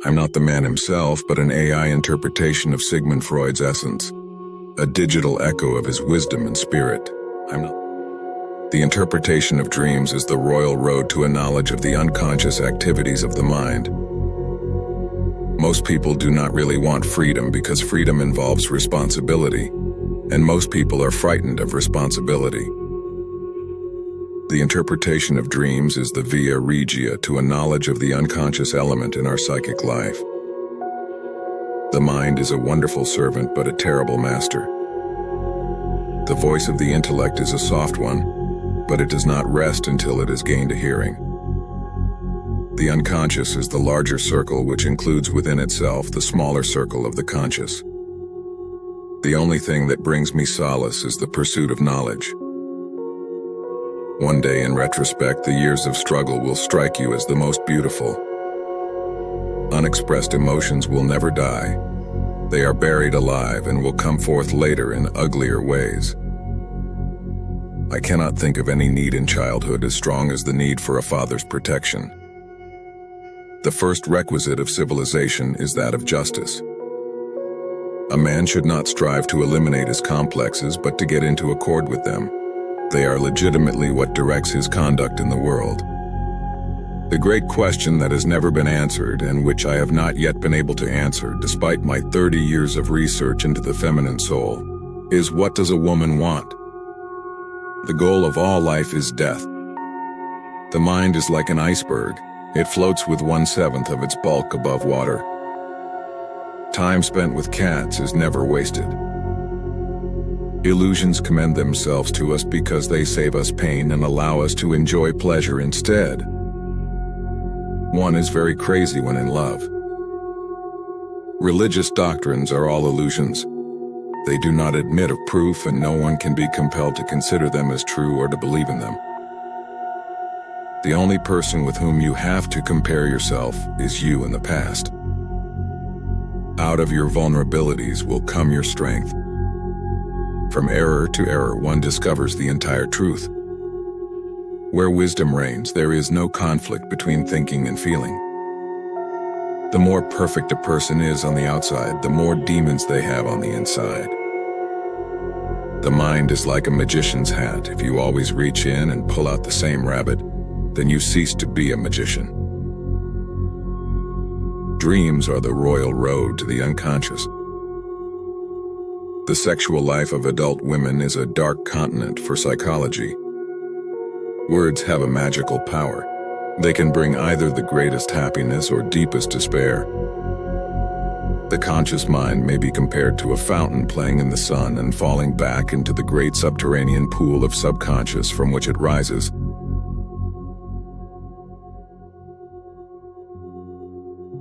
I'm not the man himself, but an AI interpretation of Sigmund Freud's essence, a digital echo of his wisdom and spirit. I'm not. The interpretation of dreams is the royal road to a knowledge of the unconscious activities of the mind. Most people do not really want freedom because freedom involves responsibility, and most people are frightened of responsibility. The interpretation of dreams is the via regia to a knowledge of the unconscious element in our psychic life. The mind is a wonderful servant but a terrible master. The voice of the intellect is a soft one, but it does not rest until it has gained a hearing. The unconscious is the larger circle which includes within itself the smaller circle of the conscious. The only thing that brings me solace is the pursuit of knowledge. One day, in retrospect, the years of struggle will strike you as the most beautiful. Unexpressed emotions will never die. They are buried alive and will come forth later in uglier ways. I cannot think of any need in childhood as strong as the need for a father's protection. The first requisite of civilization is that of justice. A man should not strive to eliminate his complexes, but to get into accord with them. They are legitimately what directs his conduct in the world. The great question that has never been answered, and which I have not yet been able to answer despite my 30 years of research into the feminine soul, is what does a woman want? The goal of all life is death. The mind is like an iceberg. It floats with 1/7 of its bulk above water. Time spent with cats is never wasted. Illusions commend themselves to us because they save us pain and allow us to enjoy pleasure instead. One is very crazy when in love. Religious doctrines are all illusions. They do not admit of proof, and no one can be compelled to consider them as true or to believe in them. The only person with whom you have to compare yourself is you in the past. Out of your vulnerabilities will come your strength. From error to error, one discovers the entire truth. Where wisdom reigns, there is no conflict between thinking and feeling. The more perfect a person is on the outside, the more demons they have on the inside. The mind is like a magician's hat. If you always reach in and pull out the same rabbit, then you cease to be a magician. Dreams are the royal road to the unconscious. The sexual life of adult women is a dark continent for psychology. Words have a magical power. They can bring either the greatest happiness or deepest despair. The conscious mind may be compared to a fountain playing in the sun and falling back into the great subterranean pool of subconscious from which it rises.